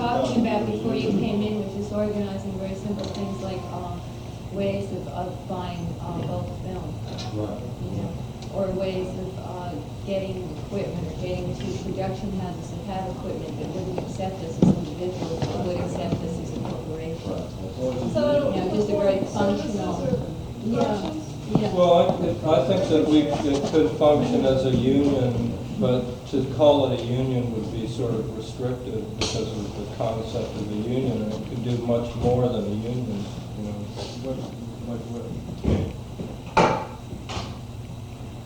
talking about before you came in was just organizing very simple things like ways of buying bulk film. Right. You know, or ways of getting equipment, or getting to production houses that have equipment that wouldn't accept us as individuals, but would accept us as a corporation. So, You know, just a very functional. Yeah. Yeah. Well, I think that it could function as a union, but to call it a union would be sort of restrictive because of the concept of a union, and it could do much more than a union, you know.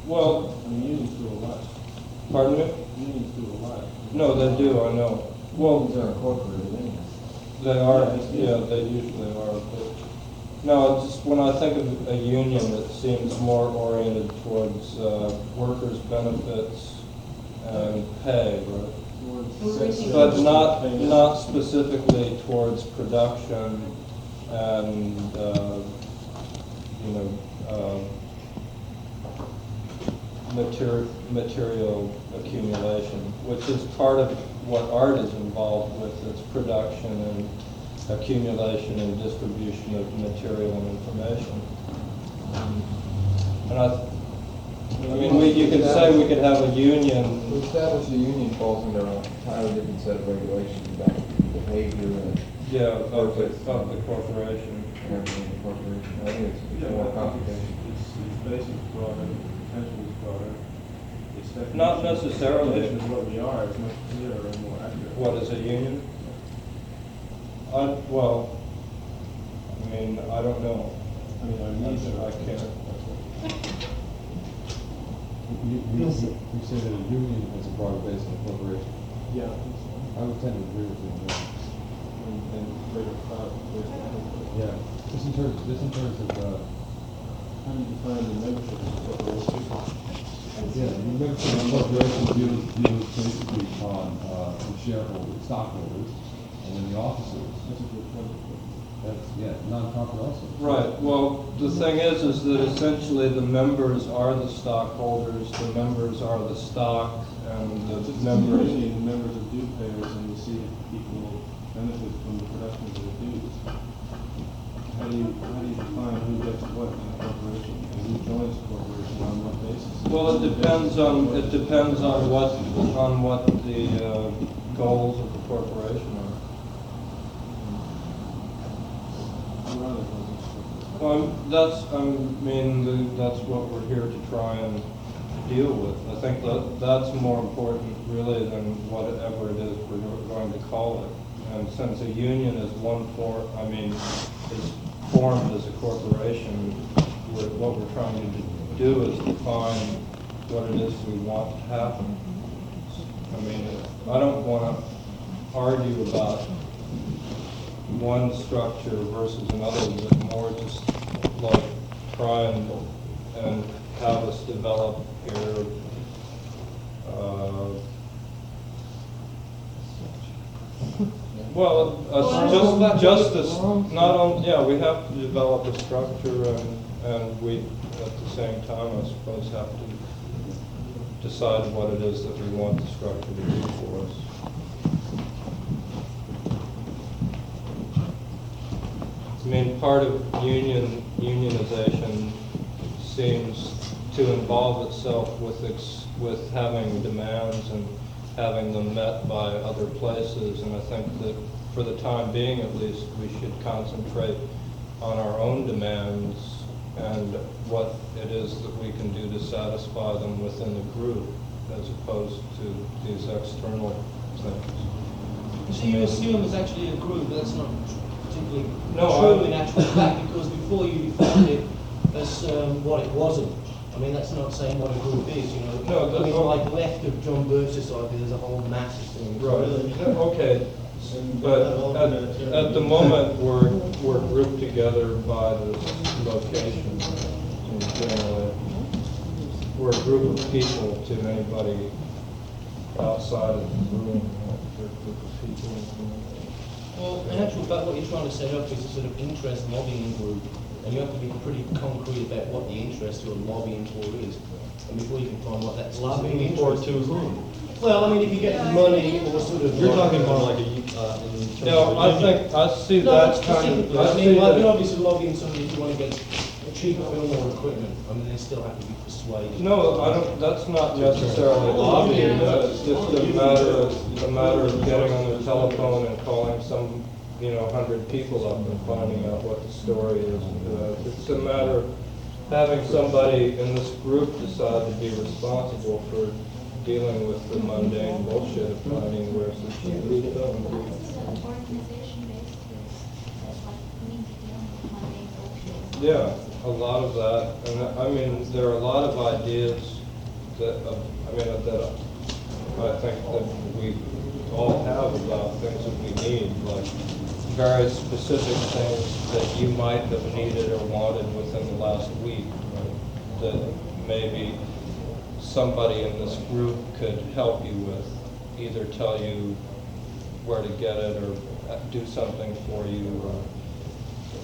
Well, I mean, unions do a lot. pardon me? Unions do a lot. No, they do, I know. Well, Unions are incorporated anyway. they are, yeah, they usually are. But no, it's just when I think of a union, it seems more oriented towards workers' benefits and pay, right? But not specifically towards production and you know material accumulation, which is part of what art is involved with. It's production and accumulation and distribution of material and information. And I mean, you could say we could have a union. To establish a union falls under an entirely different set of regulations about behavior and Yeah, of the corporation. everything in the corporation. I think it's more complicated. It's basic broader, potential is broader. It's definition- Not necessarily. Definition of what we are is much clearer and more accurate. What is a union? Well, I mean, I don't know. I mean, our needs are. I can't. You say that a union has a broader base than a corporation. Yeah. I would tend to agree with you on that. And greater clout. Yeah. Just in terms of How do you define the membership of a corporation? yeah, the membership of a corporation deals basically on the shareholders, stockholders, and then the officers. That's a good point. That's non-profit also. Right. Well, the thing is that essentially the members are the stockholders, the members are the stock, and the members. The members are due payers, and you see equal benefit from the production of their dues. How do you define who gets what in a corporation, and who joins a corporation on what basis? Well, it depends on what the goals of the corporation are. That's what we're here to try and deal with. I think that's more important really than whatever it is we're going to call it. And since a union is is formed as a corporation, what we're trying to do is define what it is we want to happen. I mean, I don't want to argue about one structure versus another, but more just like try and have us develop here justice, not on, yeah, we have to develop a structure and we, at the same time, I suppose, have to decide what it is that we want the structure to do for us. I mean, part of unionization seems to involve itself with having demands and having them met by other places, and I think that for the time being at least we should concentrate on our own demands and what it is that we can do to satisfy them within the group as opposed to these external things. So you assume it's actually a group, but that's not particularly No, true in actual fact, because before you defined it as what it wasn't. I mean, that's not saying what a group is, you know. No, that's like left of John Birch Society, there's a whole mass of things. Right. Okay. But at the moment we're grouped together by the location. Generally, we're a group of people to anybody outside of the room. We're a group of people. Well, in actual fact, what you're trying to set up is a sort of interest lobbying group, and you have to be pretty concrete about what the interest you're lobbying for is. And before you can find what that's Lobbying for to whom? Well, I mean, if you get money or sort of. You're talking more like in terms No, of a I union. think, I see No, that not kind specifically. of, I I see mean, I can that. obviously log in somebody if you want to get a cheaper film or equipment. I mean, they still have to be persuaded. No, I don't, that's not necessarily lobbying, it's just a matter of getting on the telephone and calling some, 100 people up and finding out what the story is. It's a matter of having somebody in this group decide to be responsible for dealing with the mundane bullshit of finding where's the cheapest film. It's an organization-based group. That's like, we need to deal with mundane bullshit. Yeah, a lot of that, and I mean, there are a lot of ideas that, that I think that we all have about things that we need, like very specific things that you might have needed or wanted within the last week, right? That maybe somebody in this group could help you with, either tell you where to get it or do something for you.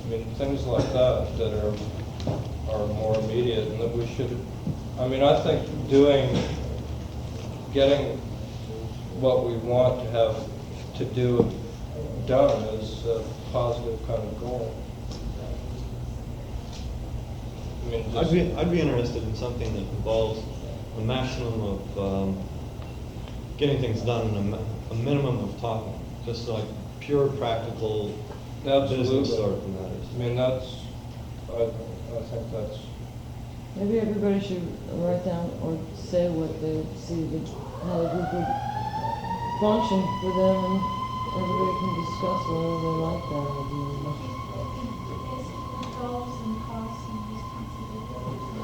I mean, things like that are more immediate, and that we should, I think getting what we want to have to do done is a positive kind of goal. I'd be interested in something that involves a maximum of getting things done and a minimum of talking, just like pure practical business sort of matters. I think that's. Maybe everybody should write down or say what they see, how the group would function for them, and everybody can discuss whether they like that idea. Basically, goals and costs and responsibilities.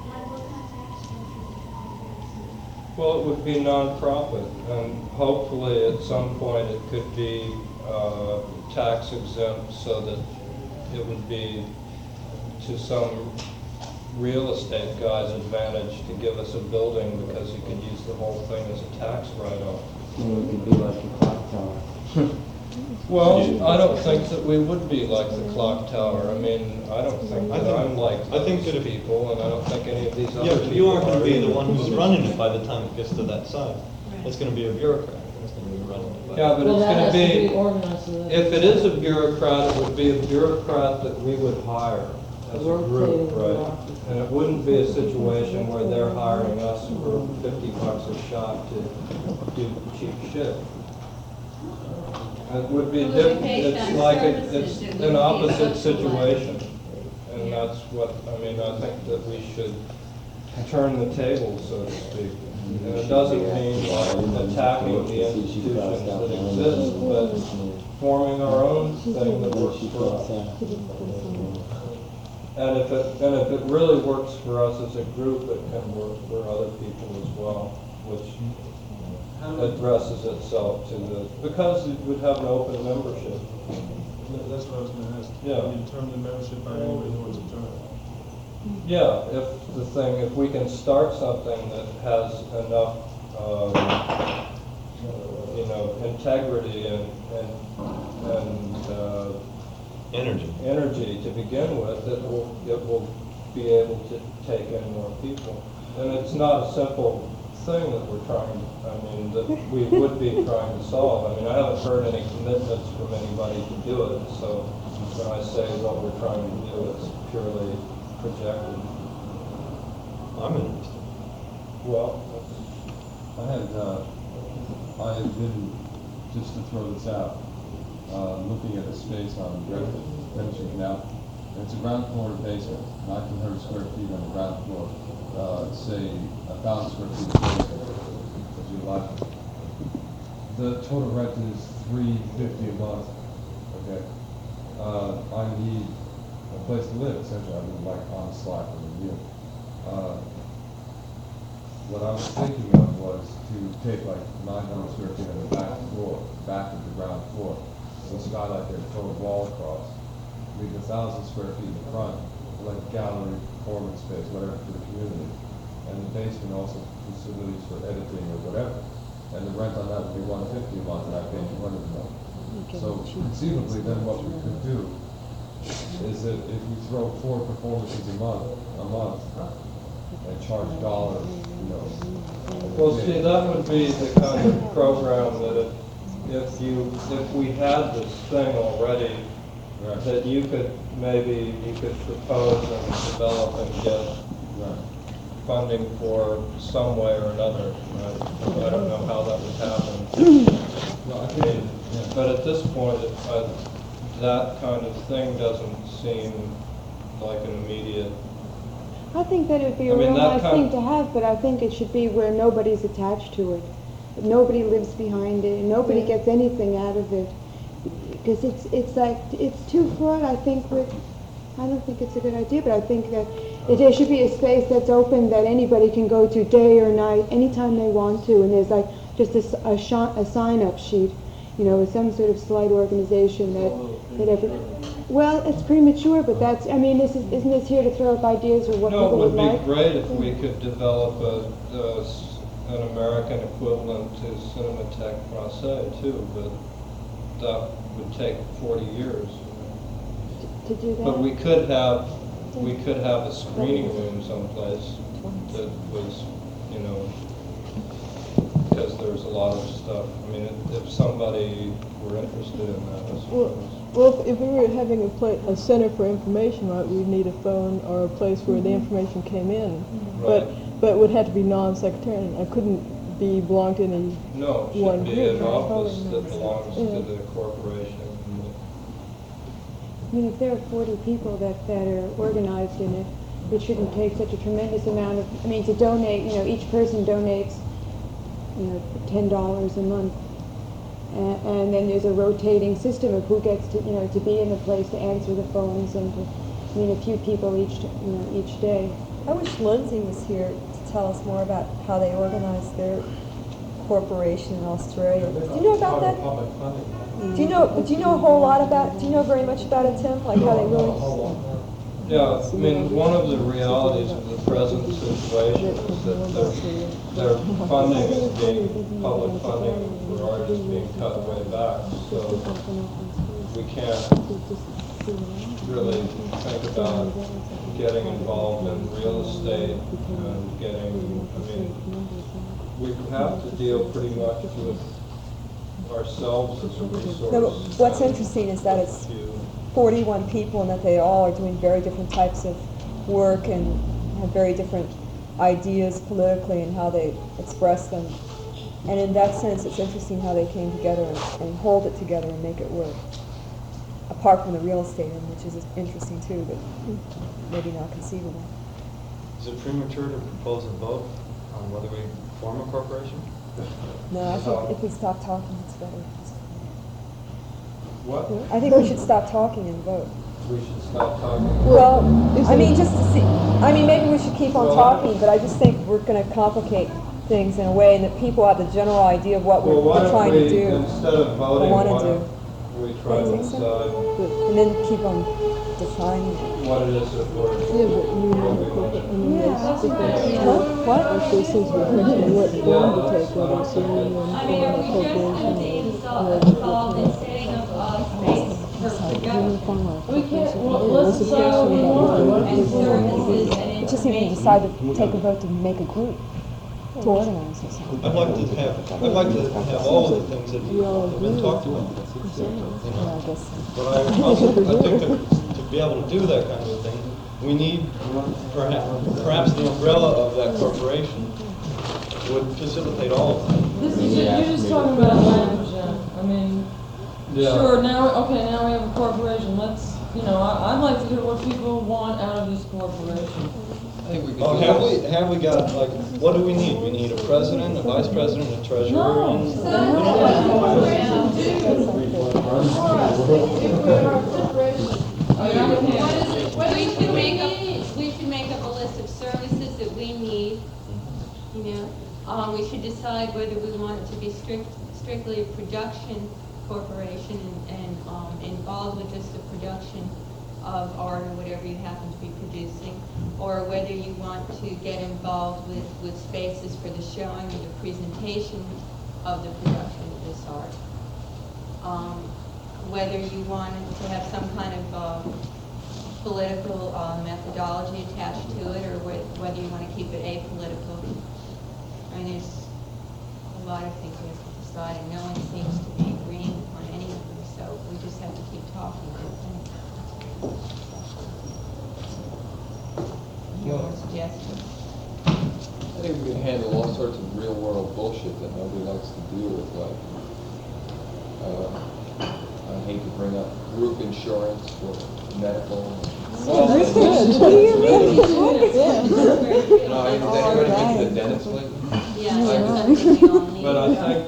Like what kind of tax structure we can offer? Well, it would be nonprofit, and hopefully at some point it could be tax exempt so that it would be to some real estate guy's advantage to give us a building because he could use the whole thing as a tax write-off. It could be like the clock tower. Well, I don't think that we would be like the clock tower. I don't think that I'm like I think that those if- people, and I don't think any of these other Yeah, people but you aren't going to be either. the one who's running it by the time it gets to that side. It's going to be a bureaucrat that's going to be running it. Yeah, but Well, it's that going has to to be, organized so that. if it is a bureaucrat, it would be a bureaucrat that we would hire as a group, Rotating right? bureaucracy. And it wouldn't be a situation where they're hiring us for $50 a shot to do cheap shit. It would be It would be different, based it's on like, services. it's It an wouldn't be opposite socialized. situation. And Yeah. that's what, I think that we should turn the table, so to speak. And it doesn't mean like attacking the institutions that exist, but forming our own thing that works for us. And if it really works for us as a group, it can work for other people as well, which addresses itself to because it would have an open membership. That's what I was gonna ask. Yeah. You determine the membership by anybody who wants to join. Yeah, if we can start something that has enough, integrity and energy to begin with, it will be able to take in more people. And it's not a simple thing that we're trying, that we would be trying to solve. I haven't heard any commitments from anybody to do it, so when I say what we're trying to do, it's purely projected. I'm interested. Well, I had been, just to throw this out, looking at a space on Greenwich Canal. It's a ground floor basement, 1,900 square feet on the ground floor. Say 1,000 square feet of basement, as you like. The total rent is $350 a month. Okay. I need a place to live, essentially. I mean, like on Slack or you. What I was thinking of was to take like 900 square feet on the back floor, back of the ground floor, so skylight there, total wall across, leave 1,000 square feet in the front, like gallery, performance space, whatever for the community, and the basement also facilities for editing or whatever. And the rent on that would be $150 a month, and I pay $200 a month. So conceivably, then what we could do is that if we throw 4 performances a month, and charge dollars, you know. Well, see, that would be the kind of program that if we had this thing already, Right. that you could propose and develop and get Right. funding for some way or another. Right? I don't know how that would happen. No, I I think, mean, yeah. but at this point, that kind of thing doesn't seem like an immediate. I think that it'd be I a mean, real that nice kind- thing to have, but I think it should be where nobody's attached to it. Nobody lives behind it, and nobody gets anything out of it. Because it's too fraught, I don't think it's a good idea, but I think that there should be a space that's open that anybody can go to day or night, anytime they want to, and there's like just a sign-up sheet, you know, with some sort of slight organization that every. Well, it's premature, but isn't this here to throw up ideas or what No, it people would would be like? great if we could develop an American equivalent to Cinematheque Francais too, but that would take 40 years. To do that? But we could have a screening room someplace that was, you know, because there's a lot of stuff. I mean, if somebody were interested in that, I suppose. Well, if we were having a center for information, right, we'd need a phone or a place where the information came in. Right. But it would have to be non-sectarian. I couldn't belong to any No, it one should be an group. office that belongs to Yeah. the corporation. I mean, if there are 40 people that are organized in it, it shouldn't take such a tremendous amount of, to donate, you know, each person donates, you know, $10 a month. And then there's a rotating system of who gets to, you know, to be in the place to answer the phones and a few people each day. I wish Lindsay was here to tell us more about how they organize their corporation in Australia. Do you know about that? Do you know a whole lot about? Do you know very much about it, Tim? Like how they really? Yeah, I mean, one of the realities of the present situation is that their funding is public funding for art is being cut way back, so we can't really think about getting involved in real estate and we have to deal pretty much with ourselves as a resource. No, but what's interesting is that it's 41 people and that they all are doing very different types of work and have very different ideas politically and how they express them. And in that sense, it's interesting how they came together and hold it together and make it work. Apart from the real estate, which is interesting too, but maybe not conceivable. Is it premature to propose a vote on whether we form a corporation? No, I think if we stop talking, it's better. What? I think we should stop talking and vote. We should stop talking. Well, just to see, maybe we should keep on talking, but I just think we're going to complicate things in a way and that people have the general idea of what we're trying to do. Instead of voting, want to do. We try to decide And then keep on defining it. what it is that we're What? Actually, seems to be a question of what form to take, whether it's a union or I a mean, are we corporation. currently involved in setting up space for production We can't, let's decide what we want. and services and It just seems to decide to take a vote to make a group, to organize or something. I'd like to have all of the things that have been talked about. Yeah, I guess so. But I think to be able to do that kind of thing, we need perhaps the umbrella of that corporation would facilitate all of that. You're just talking about language now. Sure, now we have a corporation, I'd like to hear what people want out of this corporation. I think we could Have we got, like, what do we need? We need a president, a vice president, a treasurer, No. We should make up a list of services that we need, we should decide whether we want it to be strictly a production corporation and involved with just the production of art or whatever you happen to be producing, or whether you want to get involved with spaces for the showing or the presentation of the production of this art. Whether you wanted to have some kind of political methodology attached to it, or whether you want to keep it apolitical. I mean, there's a lot of things we have to decide, and no one seems to be agreeing on any of them, so we just have to keep talking, I think. Your suggestions? I think we can handle all sorts of real world bullshit that nobody likes to deal with, like, I hate to bring up group insurance for medical. Well, that's good. What do you mean? No, has anybody been to the dentist lately? Yeah, that's something we all need. But I think,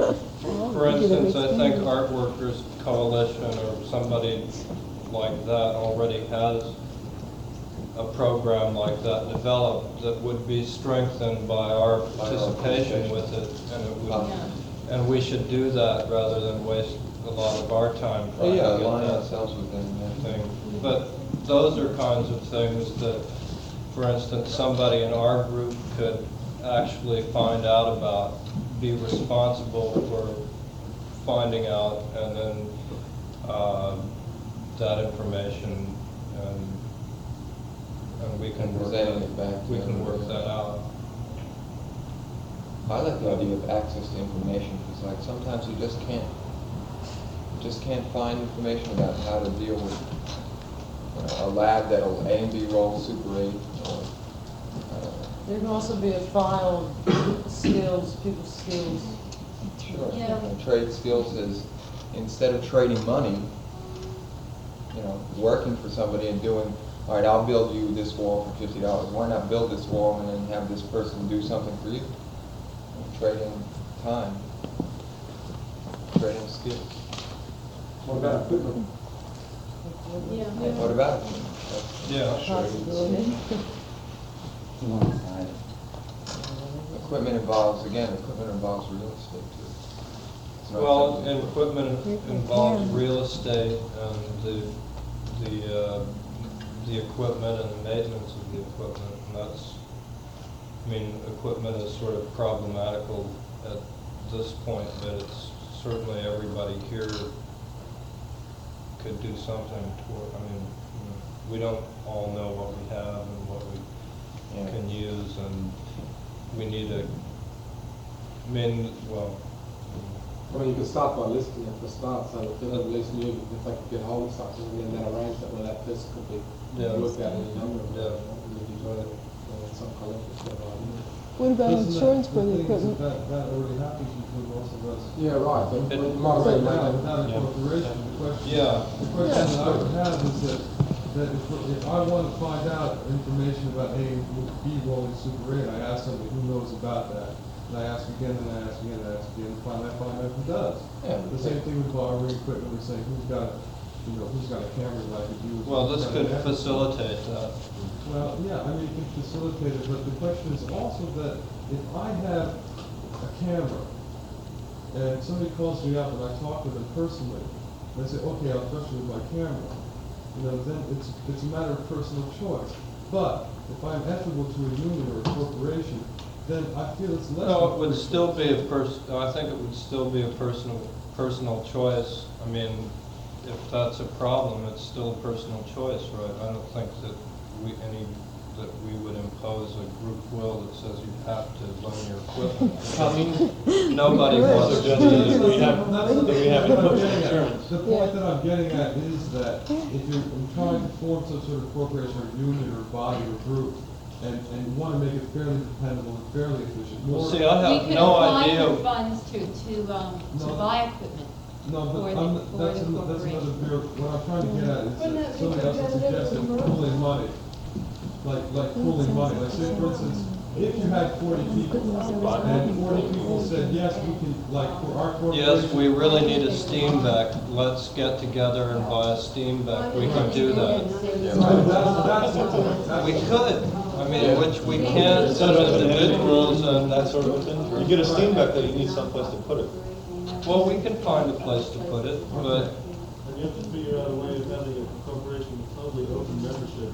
for instance, I think Art Workers Coalition or somebody like that already has a program like that developed that would be strengthened by our participation with it, and it would, and we should do that rather than waste a lot of our time trying to get align that ourselves with them. thing. But those are kinds of things that, for instance, somebody in our group could actually find out about, be responsible for finding out, and then that information, and we can work Presenting it back. we can work that out. I like the idea of access to information, because like sometimes you just can't find information about how to deal with a lab that'll A and B roll Super 8. Or, There can also be a file of skills, people's skills. Sure. Yeah. And trade skills is, instead of trading money, working for somebody and doing, all right, I'll build you this wall for $50. Why not build this wall and then have this person do something for you? Trading time, trading skills. What about equipment? Yeah. What about it? Yeah. Possibility. Equipment involves real estate too. It's not Well, something- and equipment involves real estate and the equipment and the maintenance of the equipment, and that's, I mean, equipment is sort of problematical at this point, but it's certainly everybody here could do something toward, I mean, we don't all know what we have and what we can use, and we need a, You can start by listing it for start, so if at least knew if they could get hold of something, and then arrange that where that person could be worked out any number of them, and if you got it, some collective sort of idea. What about insurance for the equipment? That already happens between most of us. Yeah, right, but It- you might Right say now, that. without a corporation, the question Yeah. that I would have is that if I want to find out information about A and B rolling Super 8, I ask somebody who knows about that. And I ask again, and I ask again, and I ask again, and finally I find out who does. Yeah. The same thing with borrowing equipment, we're saying who's got a camera that I could use. well, this could facilitate that. Well, yeah, I mean, it can facilitate it, but the question is also that if I have a camera and somebody calls me up and I talk with them personally, and I say, okay, I'll trust you with my camera, then it's a matter of personal choice. But if I'm equitable to a union or a corporation, then I feel it's less. No, it would still be I think it would still be a personal choice. I mean, if that's a problem, it's still a personal choice, right? I don't think that we would impose a group will that says you have to loan your equipment. I mean, nobody wants to do this. The point that I'm getting at is that if you're trying to form some sort of corporation or union or body or group, and you want to make it fairly dependable and fairly efficient. Well, see, I We have could no apply idea. for funds to buy equipment. No, but for the that's another very, what I'm trying to get at is that somebody else has suggested pooling money. Like pooling money. Like say, for instance, if you had 40 people, and 40 people said, yes, we can, like, for our corporation. Yes, we really need a steam back. Let's get together and buy a steam back. We can do that. We could. I mean, which we can't as individuals and That sort of thing. You get a steam back there, you need someplace to put it. well, we can find a place to put it, but And you have to figure out a way of having a corporation with totally open membership,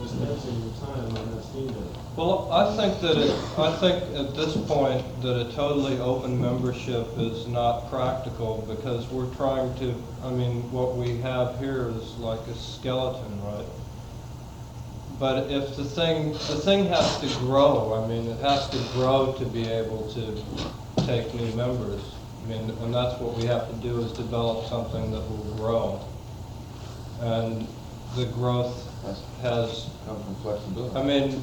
dispensing your time on that steam day. well, I think at this point that a totally open membership is not practical because we're trying to, I mean, what we have here is like a skeleton, right? But if the thing has to grow, I mean, it has to grow to be able to take new members. I mean, and that's what we have to do, is develop something that will grow. And the growth has come from flexibility. I mean,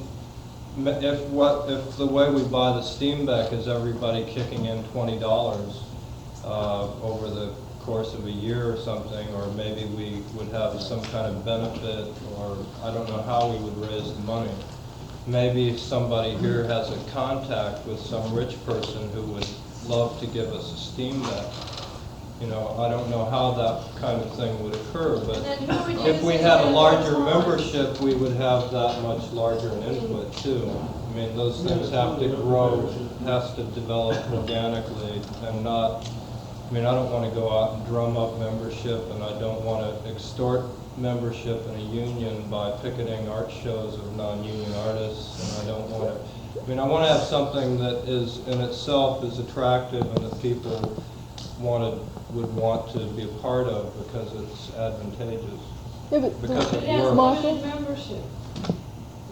if the way we buy the Steenbeck is everybody kicking in $20 over the course of a year or something, or maybe we would have some kind of benefit, or I don't know how we would raise the money. Maybe somebody here has a contact with some rich person who would love to give us a Steenbeck. You know, I don't know how that kind of thing would occur, but if we had a larger membership, we would have that much larger an input too. I mean, those things have to grow, has to develop organically, and not, I mean, I don't want to go out and drum up membership, and I don't want to extort membership in a union by picketing art shows of non-union artists, and I don't want to, I mean, I want to have something that is, in itself, is attractive and that people would want to be a part of because it's advantageous. Yeah, but because it it has works. limited membership,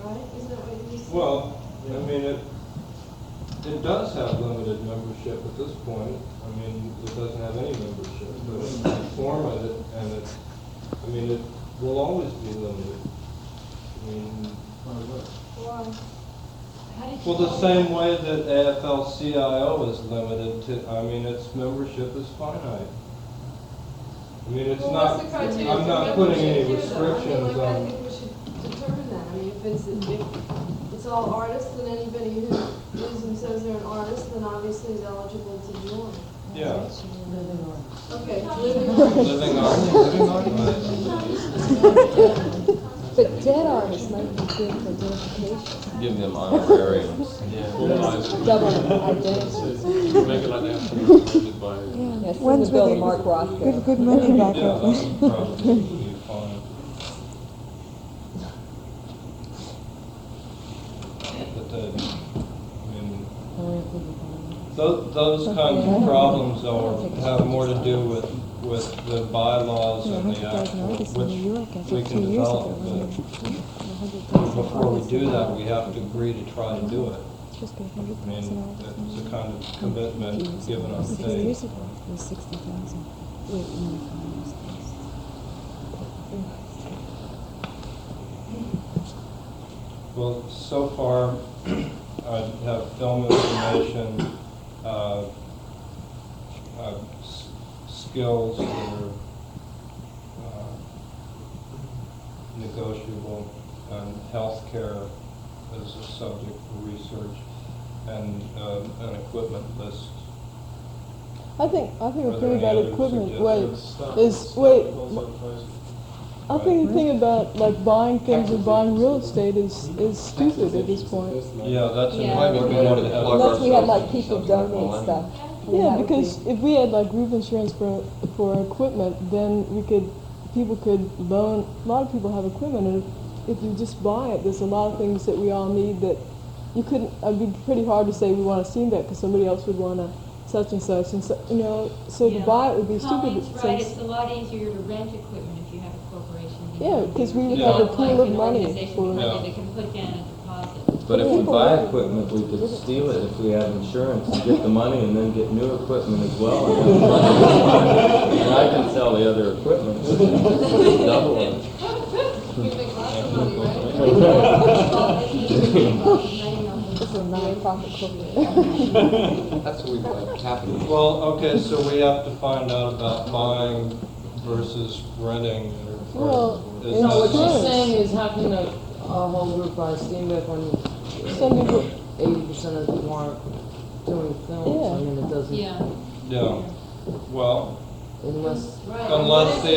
right? Isn't that what you said? Well, I mean, it does have limited membership at this point. I mean, it doesn't have any membership, but it's form of it, and I mean, it will always be limited. I mean, Why? well, the same way that AFL-CIO is limited to, I mean, its membership is finite. I mean, it's not, I'm not putting any restrictions I on. think we should determine that. I mean, if it's all artists, then anybody who is and says they're an artist, then obviously is eligible to join. Yeah. Okay, living Living But dead artists might be good for identification. Give them honorariums. Double identity. Make it like they have to be funded by. Yes, When's the bill with of Mark Rothko. good money back Yeah, up. that would probably be fine. But I mean, those kinds of problems though have more to do with the bylaws and the actual, which we can develop. But before we do that, we have to agree to try to do it. I mean, it's a kind of commitment given on faith. Well, so far, I have film information, skills that are negotiable, and healthcare as a subject for research, and an equipment list. I think Are the there thing any about other equipment, suggestions? I think the thing about like buying things or buying real estate is stupid at this point. Yeah, that's Yeah. why we wanted to have. Unless we had like people donate stuff. Yeah, because if we had like group insurance for equipment, then people could loan, a lot of people have equipment, and if you just buy it, there's a lot of things that we all need that you couldn't, it'd be pretty hard to say we want to see that because somebody else would want to such and such, and so, you know, so to buy it would be stupid. Colleen's right, it's a lot easier to rent equipment if you have a corporation. Yeah, because we would Yeah. have a pool of Like an money organization for behind it that can put down a deposit. But if we buy equipment, we could steal it if we have insurance and get the money and then get new equipment as well. And have the money. And I can sell the other equipment, double it. You make lots of money, right? This is a non-profit corporation. That's what we've capital. Well, okay, so we have to find out about buying versus renting. Well, Is You know, what that- you're saying is how can a whole group buy Steenbeck when some people, 80% of the people aren't doing films? Yeah. I mean, it doesn't, Yeah. Yeah, well, unless, unless the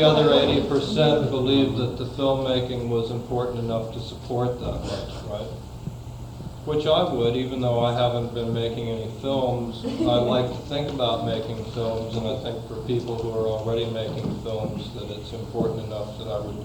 other 80% believed that the filmmaking was important enough to support that much, right? Which I would, even though I haven't been making any films. I like to think about making films, and I think for people who are already making films that it's important enough that I would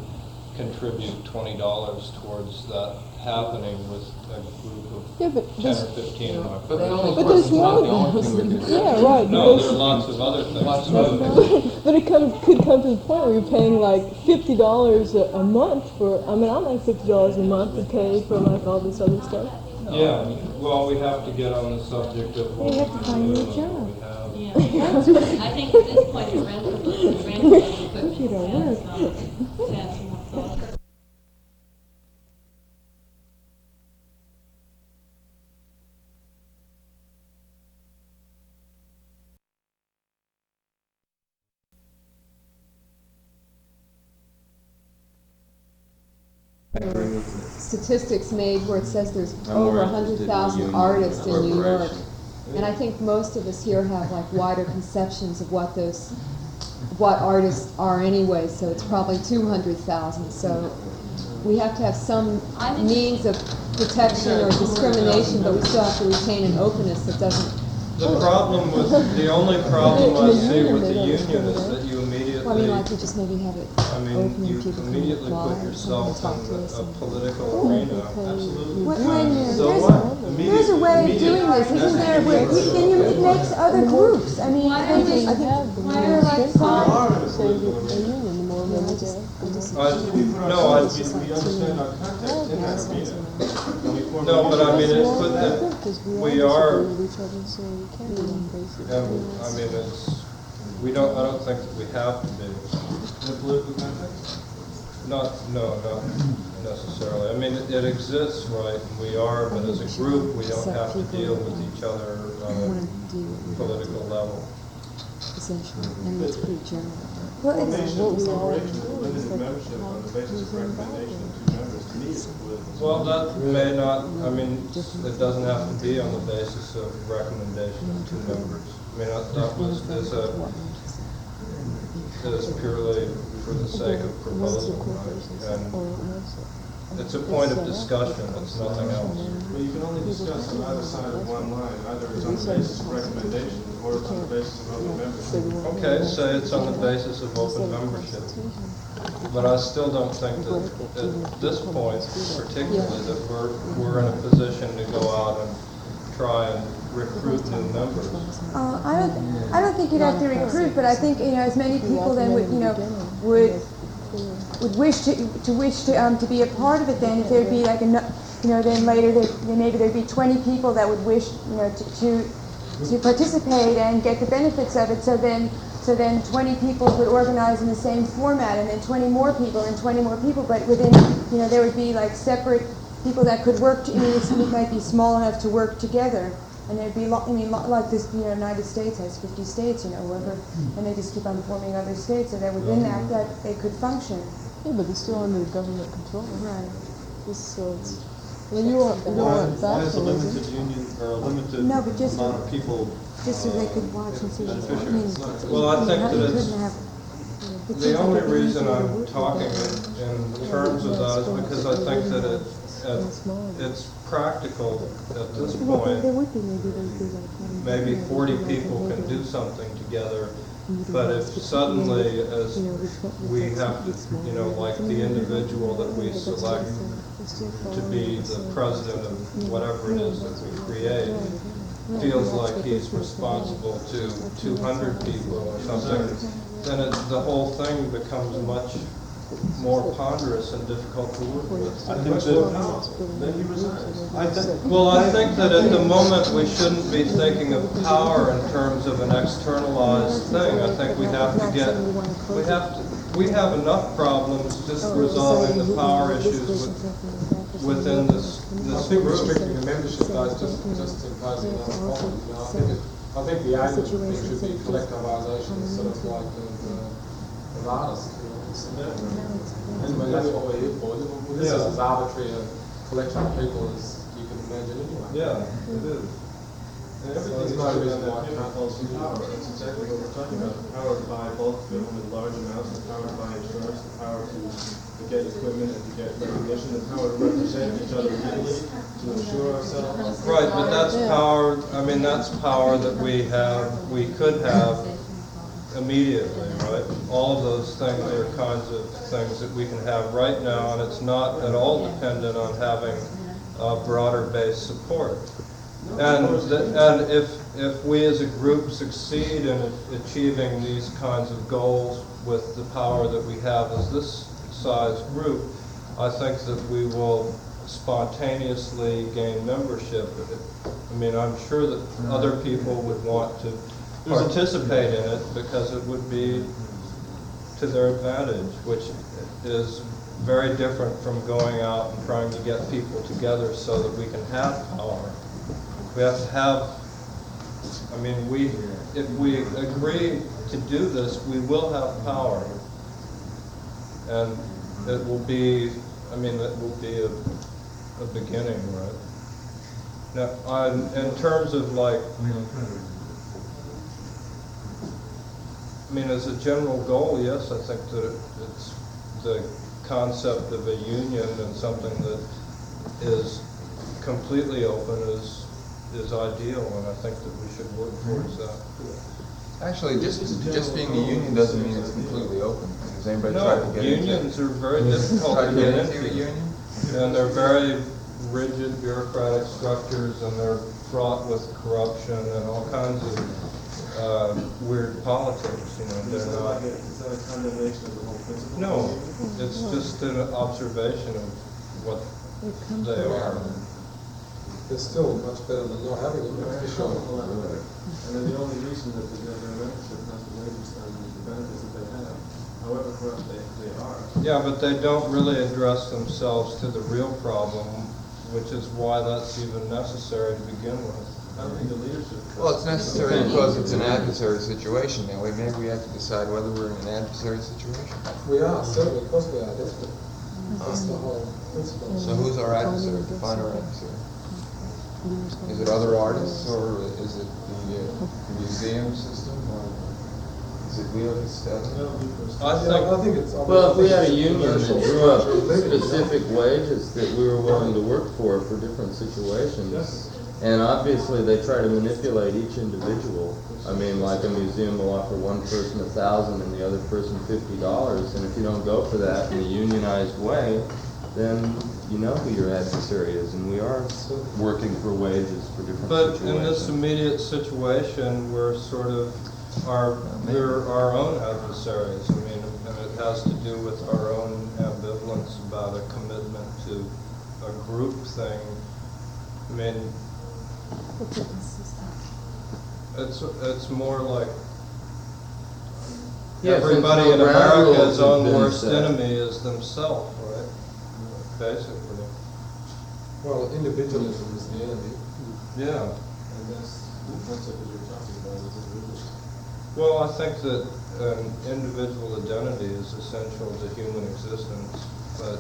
contribute $20 towards that happening with a group of Yeah, but 10 or 15 of my But the friends. only But there's question, not no- the only thing we can do. Yeah, right. No, because- there are lots of other things. Lots of too. other things. But it could come to the point where you're paying like $50 a month for, I mean, I'm like $50 a month to pay for like all this other stuff. Yeah, well, we have to get on the subject of what You have to we find do a and job. what we have. Yeah. I think at this point, the rental equipment You don't work. sounds more thought. Statistics made where it says there's I'm over more interested in 100,000 union artists in New York. corporation. And I think most of us here have like wider conceptions of what artists are anyway, so it's probably 200,000. So we have to have some means of protection or discrimination, but we still have to retain an openness that doesn't. The only problem I see with the union is that you Well, I mean, like immediately, we just maybe have it I mean, open you and people can immediately apply put or yourself something, talk to in us a and- political arena. Absolutely. There's a way of doing this, isn't there? Then it makes other groups. I mean, Why they don't we- just, I have the Why more are like expensive, five- say, the union, the more members there. We understand our context in that arena. No, but I mean, it could, Because we all are, disagree with each other, so we can't be on basic I terms. mean, I don't think that we have to be. In a political context? Not necessarily. I mean, it exists, right, and we are, but as a group, we don't have to deal with each other on a political level. Essentially, and it's pretty general. Formation of a corporation with limited membership on the basis of recommendation of two members to me is a political. Well, that may not, I mean, it doesn't have to be on the basis of recommendation of two members. I mean, that is purely for the sake of proposal, right? And it's a point of discussion, it's nothing else. But you can only discuss on either side of one line, either it's on the basis of recommendation or it's on the basis of open membership. Okay, say it's on the basis of open membership. But I still don't think that at this point, particularly, that we're in a position to go out and try and recruit new members. I don't think you'd have to recruit, but I think, as many people then would wish to be a part of it. Then if there'd be like then later maybe there'd be 20 people that would wish to participate and get the benefits of it. So then 20 people could organize in the same format, and then 20 more people and 20 more people. But within there would be like separate people that could work. It might be small enough to work together. And there'd be, like this, United States has 50 states, wherever, and they just keep on forming other states, so that within that they could function. Yeah, but they're still under government control. Right. So it's, you want Why is a factionalism. limited union or a limited No, but just amount of people? Just so they could watch and see. Well, I think that it's, the only reason I'm talking in terms of that is because I think that it's practical at this point. There would be like Maybe 40 people can do something together, but if suddenly, as we have to, like the individual that we select to be the president of whatever it is that we create, feels like he's responsible to 200 people or something, then the whole thing becomes much more ponderous and difficult to work with. I think then he resigns. I think that at the moment we shouldn't be thinking of power in terms of an externalized thing. I think we have enough problems just resolving the power issues within this think group. restricting the membership does just imposing another problem. I think the aim of the thing should be collectivization instead of like of artists. Anyway, that's what we're here for. This is as arbitrary a collection of people as you can imagine anyway. Yeah, it is. And everything's not reason why impulse and power. That's exactly what we're talking about. The power to buy bulk government large amounts, the power to buy insurance, the power to get equipment and to get recognition, the power to represent each other legally, to assure ourselves. Right, but that's power, that's power that we could have immediately, right? All of those things are kinds of things that we can have right now, and it's not at all dependent on having broader based support. And if we as a group succeed in achieving these kinds of goals with the power that we have as this size group, I think that we will spontaneously gain membership. I mean, I'm sure that other people would want to participate in it because it would be to their advantage, which is very different from going out and trying to get people together so that we can have power. We have to have, I mean, if we agree to do this, we will have power. And it will be, I mean, it will be a beginning, right? Now, in terms of like, I mean, as a general goal, yes, I think that it's the concept of a union and something that is completely open is ideal, and I think that we should work towards that. Actually, just being a union doesn't mean it's completely open. Has anybody tried to get into? Unions are very difficult to get into. A union? And they're very rigid bureaucratic structures, and they're fraught with corruption and all kinds of weird politics. You know, they're not. Is that a condemnation of the whole principle? No, it's just an observation of what they are. It's still much better than not having it. And then the only reason that their membership has the wages and the benefits that they have, however corrupt they are. Yeah, but they don't really address themselves to the real problem, which is why that's even necessary to begin with. I don't think the leadership. Well, it's necessary because it's an adversary situation. Now, maybe we have to decide whether we're in an adversary situation. We are, certainly, of course we are. That's the whole principle. So who's our adversary? Define our adversary. Is it other artists, or is it the museum system, or is it real estate? I think it's. Well, if we had a union that drew up specific wages that we were willing to work for different situations, and obviously they try to manipulate each individual. I mean, like a museum will offer one person $1,000 and the other person $50, and if you don't go for that in a unionized way, then you know who your adversary is, and we are working for wages for different situations. But in this immediate situation, we're sort of we're our own adversaries. I mean, and it has to do with our own ambivalence about a commitment to a group thing. I mean, it's more like everybody in America's own worst enemy is themselves, right? Basically. Well, individualism is the enemy. Yeah. And that's the concept that you're talking about is individualism. Well, I think that individual identity is essential to human existence, but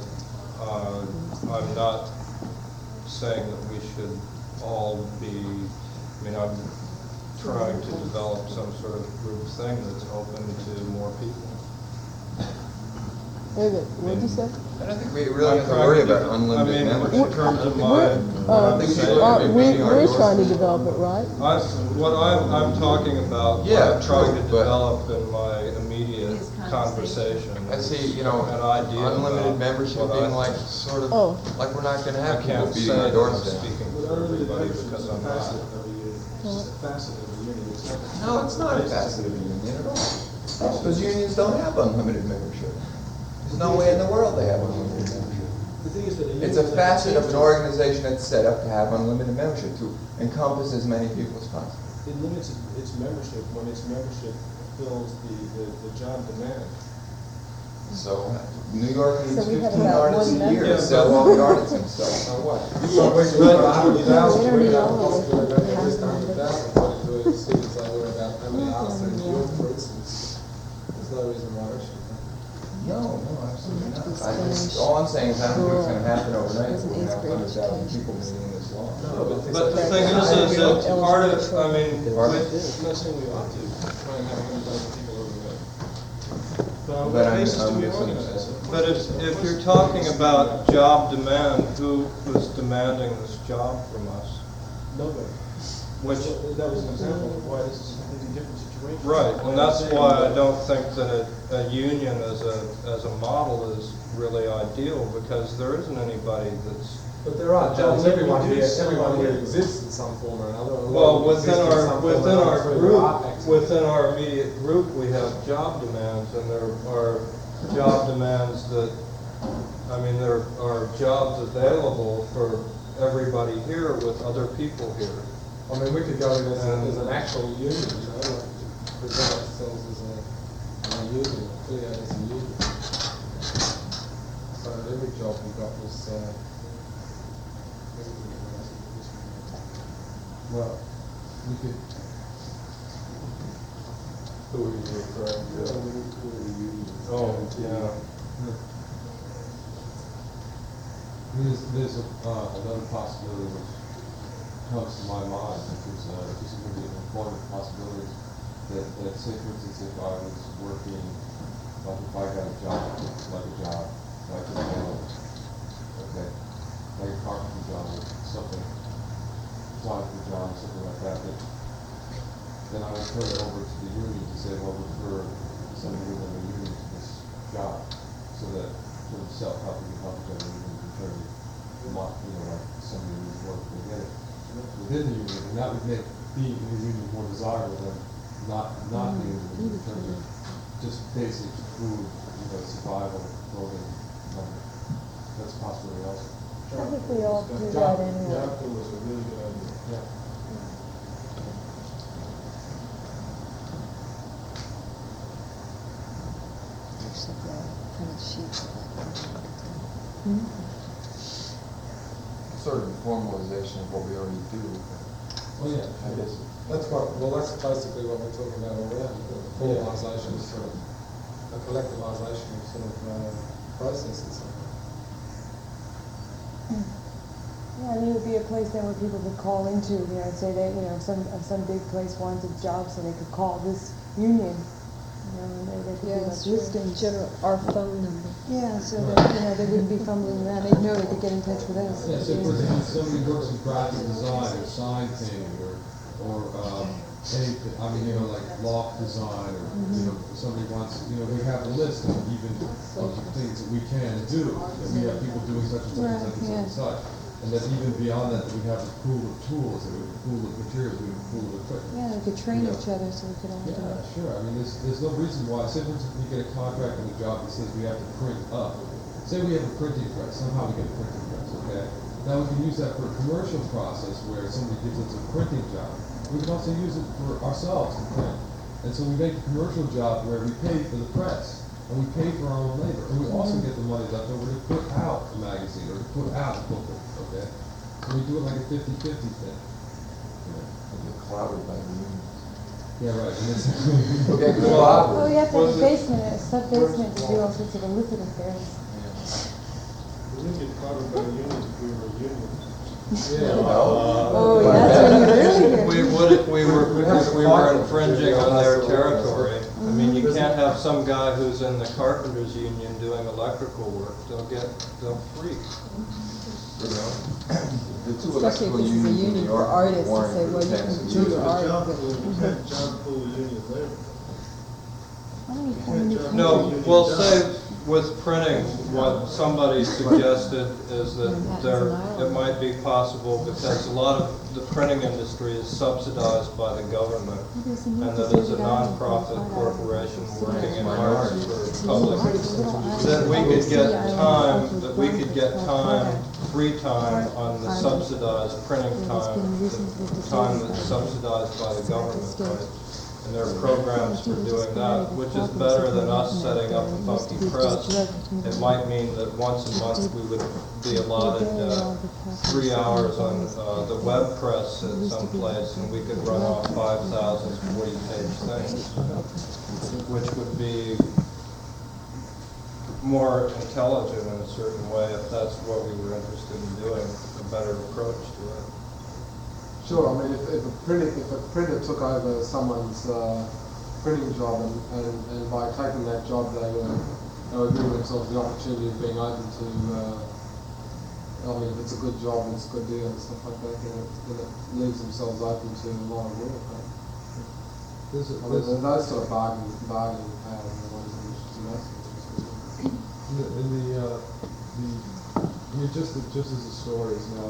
I'm not saying that we should all be, I mean, I'm trying to develop some sort of group thing that's open to more people. Wait a minute, what did you say? I don't think we really have to worry about unlimited membership. In terms of my, We're trying to develop it, right? What I'm talking about, what I'm trying to develop in my immediate conversation. I see, you know, an idea unlimited membership being like sort of like we're not going to have people beating our doors down. Speaking for everybody because I'm not. No, it's not a facet of a union at all. Because unions don't have unlimited membership. There's no way in the world they have unlimited membership. The thing is that it's a facet of an organization that's set up to have unlimited membership, to encompass as many people as possible. It limits its membership when its membership fills the job demand. So New York needs So we have 15 about artists one a year member. to sell all the artists themselves. So what? So waiting for 100,000, we're going to have a possibility of at least 100,000. What do you see? It's like we're about how many artists are in New York, for instance. There's no reason why we should. No, absolutely not. All I'm saying is I don't think it's going to happen overnight. We're going to have 100,000 people meeting this law. But the thing is that part of, I mean, I'm not saying we ought to try and have 100,000 people overnight. But on But what basis do we organize it? but if you're talking about job demand, who's demanding this job from us? Nobody. which, That was an example of why this is a completely different situation. right, and that's why I don't think that a union as a model is really ideal, because there isn't anybody that's. But there are jobs, we everyone do here some- exists in some form or another. Well, within our group, within our immediate group, we have job demands, and there are job demands that, I mean, there are jobs available for everybody here with other people here. I mean, we could go in as an actual union, you know, like present ourselves as a union, affiliate as a union. So every job we got was, Well, we could. Who are you referring to? Oh, yeah. There's another possibility which comes to my mind, which is just going to be employment possibilities. That say, for instance, if I was working, like if I got a job, like a job, like a job, okay, like a carpentry job or something, apply for a job, something like that, then I would turn it over to the union to say, well, refer somebody within the union to this job, so that for themselves, helping each other, we can return like somebody who's work will get it within the union, and that would make being in the union more desirable than not being in the union in terms of just basic food, survival, clothing. That's a possibility also. I think we all do that anyway. That was a really good idea. Yeah. Sort of formalization of what we already do. Oh yeah. that's basically what we're talking about already. Formalisation is sort of a collectivisation of sort of processes. Yeah, I mean, it would be a place then where people could call into, say they, some big place wanted a job, so they could call this union. And they could be like listing. Our phone number. Yeah, so that, they wouldn't be fumbling around, they'd know they could get in touch with us. Yeah, so for example, somebody works in graphic design or sign painting or anything, I mean, like loft design or, somebody wants, we have a list of even of the things that we can do, that we have people doing such and such and such and such and such. And that even beyond that, we have a pool of tools, that we have a pool of materials, we have a pool of equipment. Yeah, they could train each other so we could all do Yeah, it. sure. I mean, there's no reason why. Say, for instance, we get a contract on a job that says we have to print up. Say we have a printing press. Somehow we get a printing press, okay? Now we can use that for a commercial process where somebody gives us a printing job. We can also use it for ourselves to print. And so we make a commercial job where we pay for the press. And we pay for our own labor. And we also get the money left over to put out a magazine or to put out a booklet, okay? So we do it like a 50-50 thing. And get clouded by the union. Yeah, right. And it's Okay, good. Oh, you have to have a basement, a sub-basement to do all sorts of illicit affairs. We didn't get caught by the unions if we were a union. Oh, that's when you really If we were infringing on their territory. I mean, you can't have some guy who's in the carpenters union doing electrical work. They'll freak. The two Especially if electrical this is a unions in union New for York artists to warrant say, well, you taxes. can do your art. Job pool union labor. No, well, say with printing, what somebody suggested is that it might be possible because a lot of the printing industry is subsidized by the government, and that it's a non-profit corporation working in arts for public, that we could get time, free time on the subsidized printing time, the time that's subsidized by the government, right? And there are programs for doing that, which is better than us setting up a funky press. It might mean that once a month we would be allotted 3 hours on the web press at some place, and we could run off 5,000 40-page things, which would be more intelligent in a certain way if that's what we were interested in doing, a better approach to it. Sure, I mean, if a printer took over someone's printing job and by taking that job they were giving themselves the opportunity of being open to I mean, if it's a good job and it's a good deal and stuff like that, then it leaves themselves open to a lot of work, right? There's Those sort of bargaining power and what is it, I mean, just as a story is now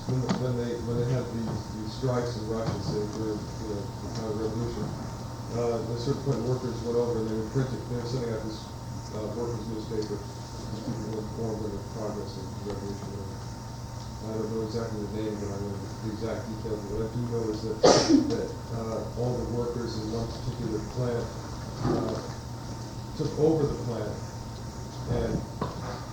when they had these strikes in Russia, say during the kind of revolution, at a certain point workers went over and they were sending out this workers' newspaper. People were informed of the progress of the revolution. I don't know exactly the name, but I know the exact details. What I do know is that all the workers in one particular plant took over the plant and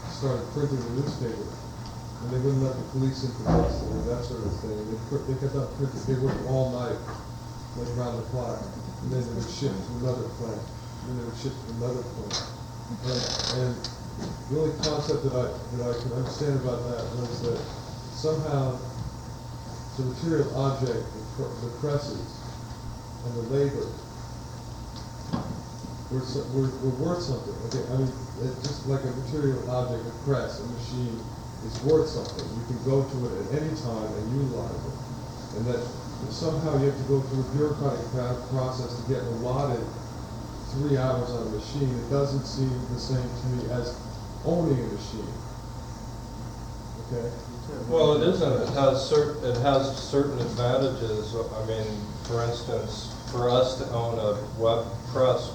started printing the newspaper. And they wouldn't let the police in protest it or that sort of thing. They kept on printing. They worked all night, like around the clock. And then they would ship to another plant. And then they would ship to another plant. And the only concept that I could understand about that was that somehow the material object, the presses and the labor were worth something. Okay, I mean, it's just like a material object, a press, a machine, is worth something. You can go to it at any time and utilize it. And that somehow you have to go through a bureaucratic process to get allotted 3 hours on a machine. It doesn't seem the same to me as owning a machine. Okay? Well, it isn't. It has certain advantages. I mean, for instance, for us to own a web press,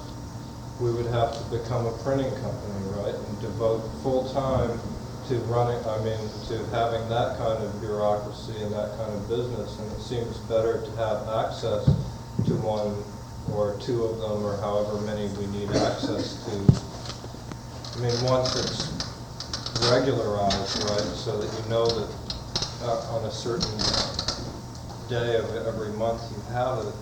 we would have to become a printing company, right, and devote full time to running. I mean, to having that kind of bureaucracy and that kind of business. And it seems better to have access to one or two of them, or however many we need access to. I mean, once it's regularized, right, so that you know that on a certain day of every month you have it,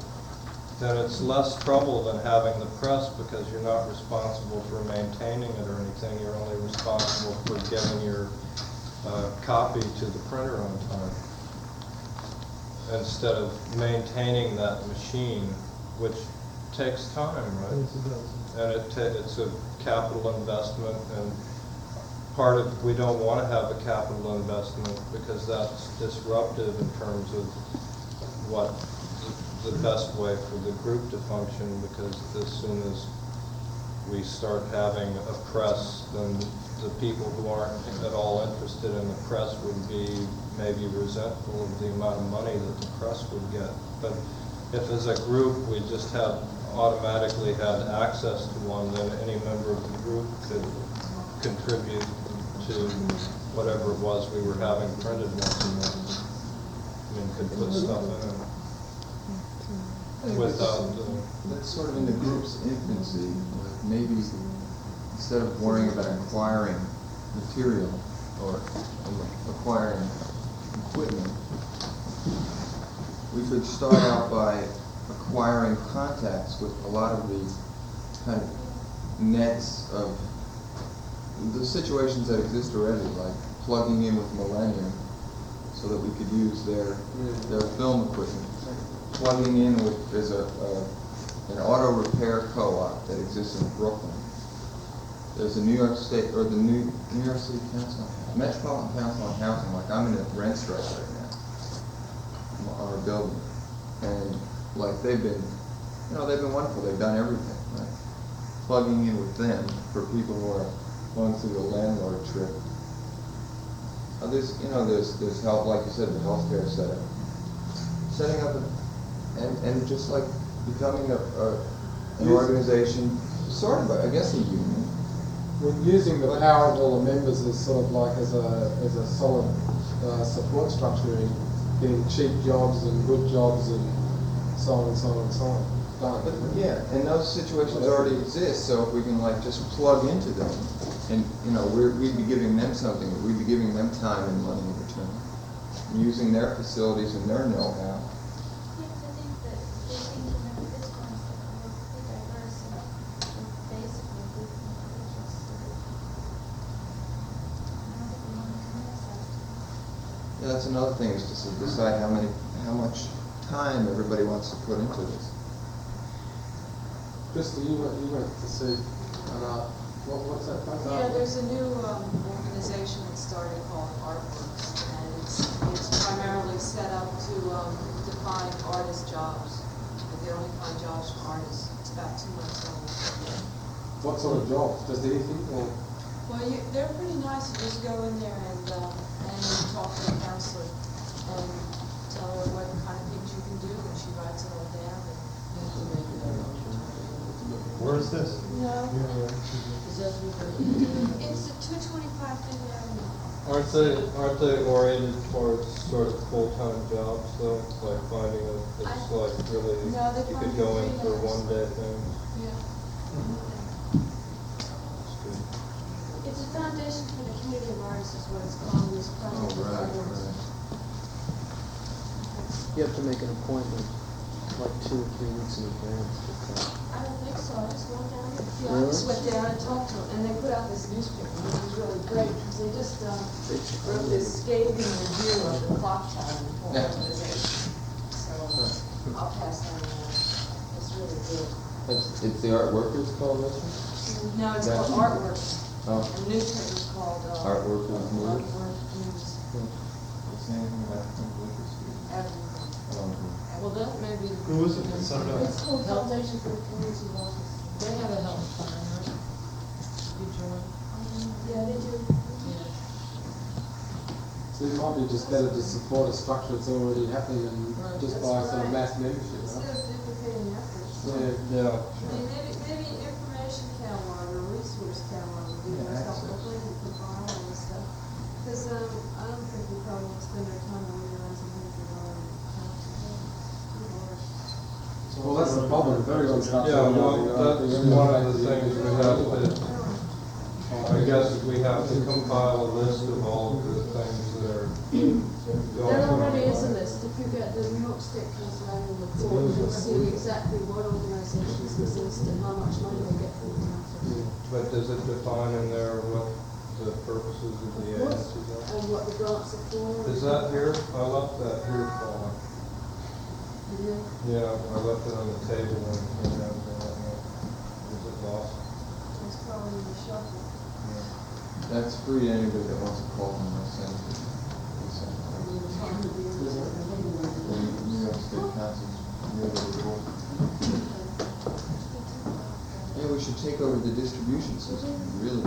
then it's less trouble than having the press, because you're not responsible for maintaining it or anything. You're only responsible for getting your copy to the printer on time, instead of maintaining that machine, which takes time, right? Yes, it does. And it's a capital investment, and part of, we don't want to have a capital investment because that's disruptive in terms of what the best way for the group to function, because as soon as we start having a press, then the people who aren't at all interested in the press would be maybe resentful of the amount of money that the press would get. But if as a group we just automatically had access to one, then any member of the group could contribute to whatever it was we were having printed once a month. I mean, could put stuff in it without That's sort of in the group's infancy. Like maybe instead of worrying about acquiring material or acquiring equipment, we could start out by acquiring contacts with a lot of the kind of nets of the situations that exist already, like plugging in with Millennium so that we could use their film equipment. Plugging in with, there's an auto repair co-op that exists in Brooklyn. There's a New York State, or the New York City Council, Metropolitan Council on Housing, like I'm in a rent strike right now, our building. And like they've been wonderful, they've done everything, right? Plugging in with them for people who are going through the landlord trip. There's help, like you said, the healthcare setup. Setting up and just like becoming an organization, sort of, I guess, a union. We're using the power of all the members as sort of like as a solid support structure in getting cheap jobs and good jobs and so on and so on and so on. Done. But yeah, and those situations already exist, so if we can like just plug into them, and we'd be giving them something, we'd be giving them time and money in return, using their facilities and their know-how. Yeah, that's another thing, is to decide how much time everybody wants to put into this. Krista, you went to see, what's that place? Yeah, there's a new started called Artworks, and it's primarily set up to find artist jobs. But they only find jobs for artists. It's about 2 months old. What sort of jobs? Just anything? Or? Well, they're pretty nice. You just go in there and talk to the counselor and tell her what kind of things you can do, and she writes it all down. Where is this? No. It's at 225 Fifth Avenue. Aren't they oriented towards sort of full-time jobs though? Like finding it's like really, No, they you find could go in for freelance. one-day things? Yeah. That's good. It's a foundation for the community of artists is what it's called, this project. Oh, right, right. You have to make an appointment like 2 or 3 weeks in advance. I don't think so, I just went down. Yeah, I Really? just went down and talked to them, and they put out this newspaper, which was really great, because they just wrote this scathing review of the clock tower in the whole organization. So I'll pass that on. It's really good. It's the Art Workers Coalition? No, it's That's- called Artworks. Oh. And the newspaper's called Art Workers News? Artwork News. Everything. Well, that may be. Who was it that sent it out? It's called Foundation for the Community of Artists. They have a help fund, right? You join? Yeah, they do. So it might be just better to support a structure that's already happening and just buy sort of mass membership, Instead right? of duplicating efforts. Yeah. I mean, maybe information catalog or resource catalog would be the most helpful thing to compile all this stuff. Because I don't think we probably want to spend our time organizing $100. Well, that's the problem. Very good stuff. Yeah, well, that's one of the things we have to, I guess we have to compile a list of all of the things that are going There already is a on. list. If you get the New York State Council annual report, you'll see exactly what organizations exist and how much money they get from the council. But does it define in there what the purposes of the agencies are? And what the grants are for. Is that here? I left that here, Paula. Yeah, I left it on the table when it came out. Is it lost? It's probably in the shuffle. That's free to anybody that wants to call them or send it. Yeah, we should take over the distribution system, really. I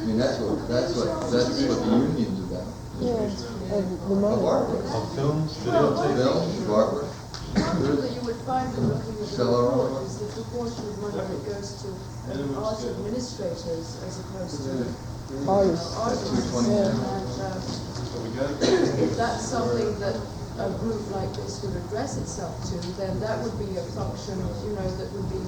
mean, that's what the union's about. Yes, the Of money. artwork. Of films, Films, videotapes? of artwork. One thing that you would find when looking at the Seller report artwork. is the proportion of money that goes to art administrators as opposed to Artists. artists. Yeah. And if that's something that a group like this would address itself to, then that would be a function, that would be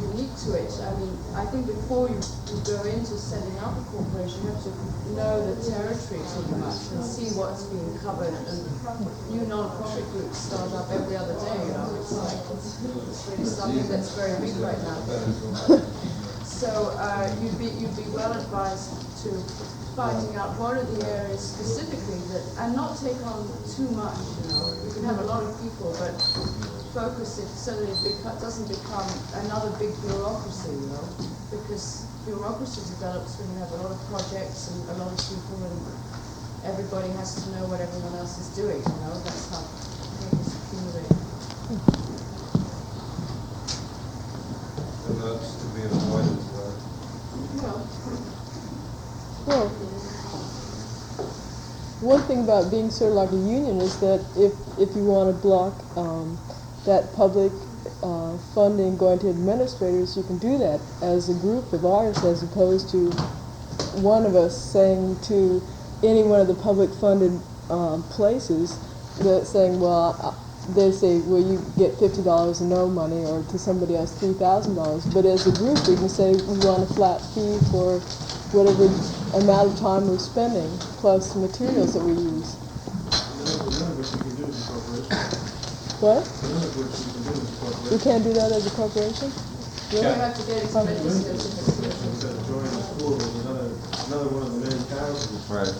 unique to it. I mean, I think before you go into setting up a corporation, you have to know the territory pretty much and see what's being covered. And new non-profit groups start up every other day, It's like, it's really something that's very big right now. So you'd be well advised to finding out what are the areas specifically and not take on too much, You can have a lot of people, but focus it so that it doesn't become another big bureaucracy, because bureaucracy develops when you have a lot of projects and a lot of people and everybody has to know what everyone else is doing, That's how things accumulate. And that's to be avoided, right? Well, one thing about being sort of like a union is that if you want to block that public funding going to administrators, you can do that as a group of artists, as opposed to one of us saying to any one of the public funded places that saying, well, they say, well, you get $50 and no money, or to somebody else $3,000. But as a group, we can say we want a flat fee for whatever amount of time we're spending, plus the materials that we use. What? We can't do that as a corporation? You have to get expenses. Instead of joining the school, there's another one of the main towns. Right.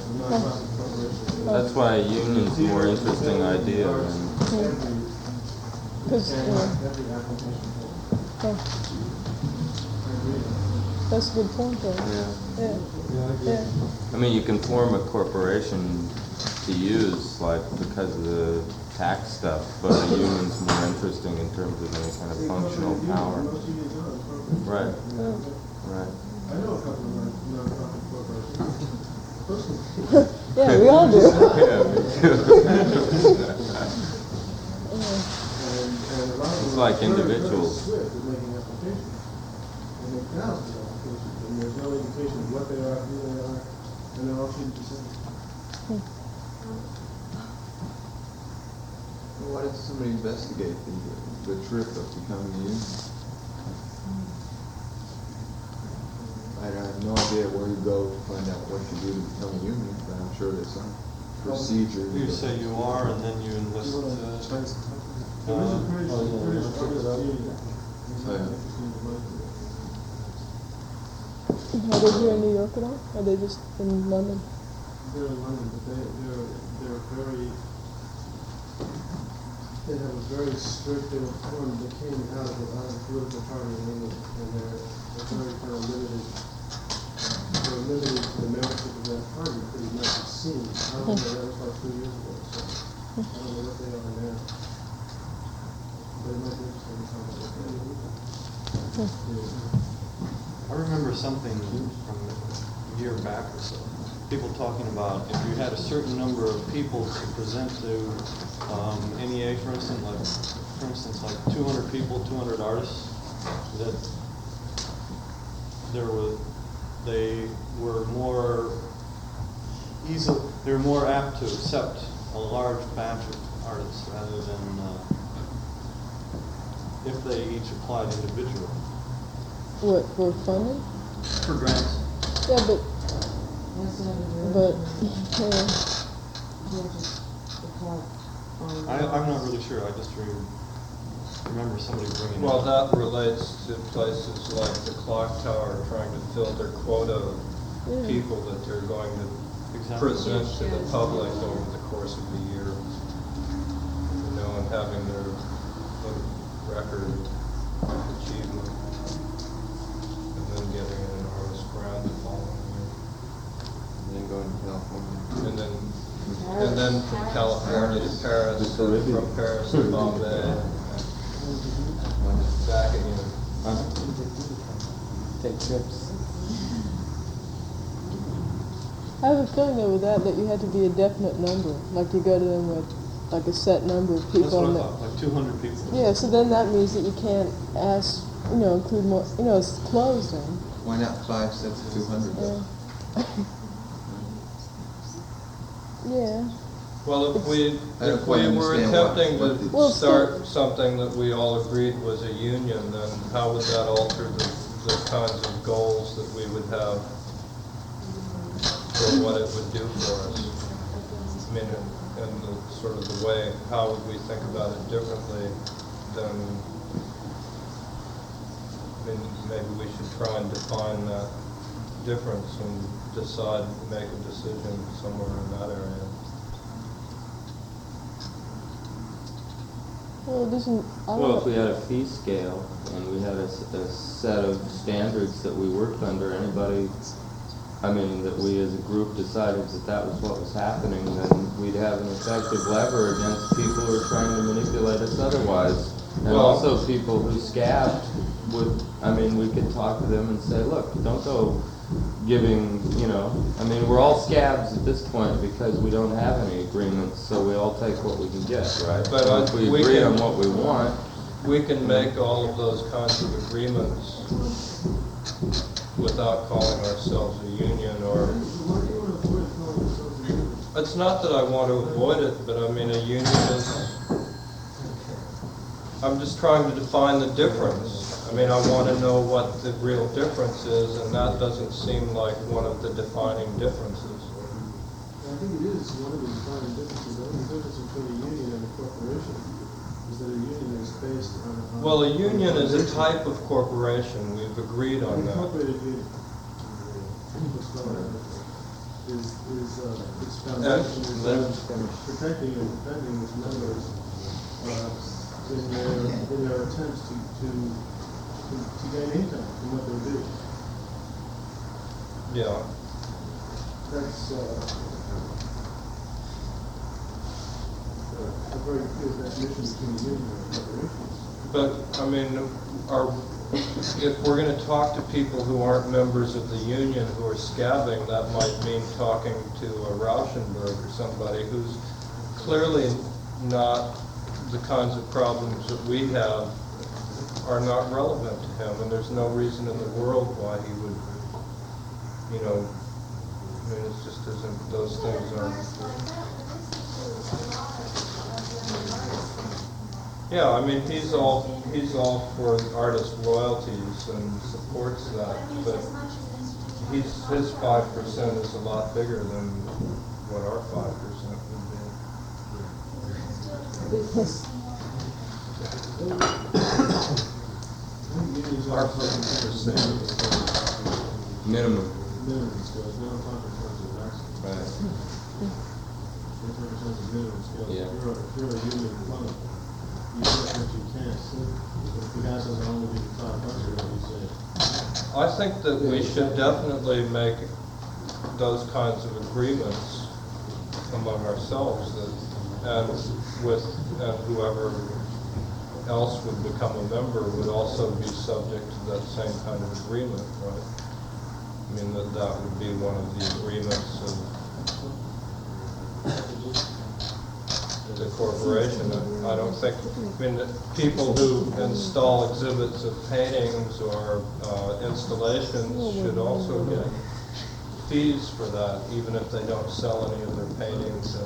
That's why a union's a more interesting idea than. That's a good point, though. Yeah. Yeah. I mean, you can form a corporation to use, like, because of the tax stuff, but a union's more interesting in terms of any kind of functional power. Right. Right. I know a couple of non-profit corporations. Yeah, we all do. Yeah, me too. It's like individuals. Swift in making applications. They make thousands of applications, and there's no indication of what they are, who they are, and they're all treated the same. Well, why doesn't somebody investigate the trip of becoming a union? I have no idea where you go to find out what you do to become a union, but I'm sure there's some procedure. You say you are, and then you enlist. Are they here in New York at all? Are they just in London? They're in London, but they have a very strict, they were formed, they came out of a political party in England, and they're very kind of limited. They're limited to the membership of that party, pretty much it seems. I don't know, that was about 2 years ago, so I don't know what they are now. But it might be interesting to talk about that. I remember something from a year back or so. People talking about if you had a certain number of people to present to NEA, for instance, like 200 people, 200 artists, that they were more apt to accept a large batch of artists rather than if they each applied individually. What, for funding? For grants. Yeah, but I'm not really sure. I just remember somebody bringing Well, it up. that relates to places like the Clock Tower trying to fill their quota of people that they're going to present to the public over the course of the year. You know, and having their record of achievement, and then getting an enormous grant the following year. And then going to California. And then from California to Paris, and from Paris to Bombay, back again. Take trips. I have a feeling though with that you had to be a definite number. Like you go to them with like a set number of people. That's what I and thought, like 200 people. yeah, so then that means that you can't ask, include more, it's closed then. Why not 5 sets of 200? Yeah. Well, if we were attempting to start something that we all agreed was a union, then how would that alter the kinds of goals that we would have for what it would do for us? I mean, and the sort of the way, how would we think about it differently than, maybe we should try and define that difference and make a decision somewhere in that area. Well, it isn't. Well, if we had a fee scale and we had a set of standards that we worked under, that we as a group decided that was what was happening, then we'd have an effective lever against people who are trying to manipulate us otherwise. And also people who scabbed we could talk to them and say, look, don't go giving, we're all scabs at this point because we don't have any agreements, so we all take what we can get, right? But if we agree on what we want, we can make all of those kinds of agreements without calling ourselves a union, or it's not that I want to avoid it, but a union is, I'm just trying to define the difference. I want to know what the real difference is, and that doesn't seem like one of the defining differences. I think it is one of the defining differences. The only difference between a union and a corporation is that a union is based on well, a union is a type of corporation. We've agreed on that. Incorporated union its foundation is protecting and defending its members in their attempts to gain income from what they do. Yeah. that's a very clear definition between the union and corporations. But, I mean, if we're gonna talk to people who aren't members of the union who are scabbing, that might mean talking to a Rauschenberg or somebody who's clearly not the kinds of problems that we have are not relevant to him, and there's no reason in the world why he would, you know, I mean, it just isn't, those things aren't. Yeah, I mean, he's all for artist royalties and supports that, but his 5% is a lot bigger than what our 5% would be. Our 5% minimum. Minimum scale, we don't talk in terms of maximum. Right. In terms of minimum scale, Yeah. if you're a union club, you get what you can. If the guy says I only give you 500, what do you say? I think that we should definitely make those kinds of agreements among ourselves, and whoever else would become a member would also be subject to that same kind of agreement, right? I mean, that would be one of the agreements of the corporation. I don't think, I mean, people who install exhibits of paintings or installations should also get fees for that, even if they don't sell any of their paintings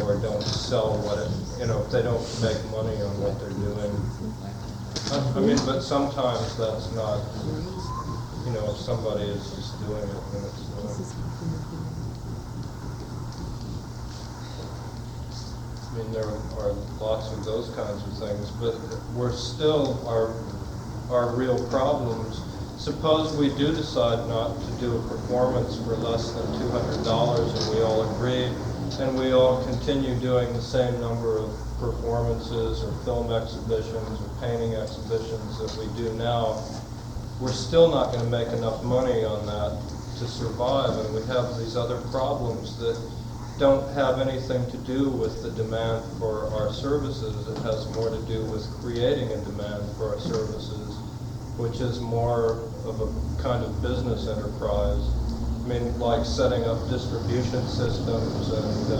or don't sell what it, you know, if they don't make money on what they're doing. I mean, but sometimes that's not, you know, if somebody is just doing it, then it's I mean, there are lots of those kinds of things, but we're still, our real problems. Suppose we do decide not to do a performance for less than $200 and we all agree, and we all continue doing the same number of performances or film exhibitions or painting exhibitions that we do now, we're still not going to make enough money on that to survive, and we have these other problems that don't have anything to do with the demand for our services. It has more to do with creating a demand for our services, which is more of a kind of business enterprise. I mean, like setting up distribution systems and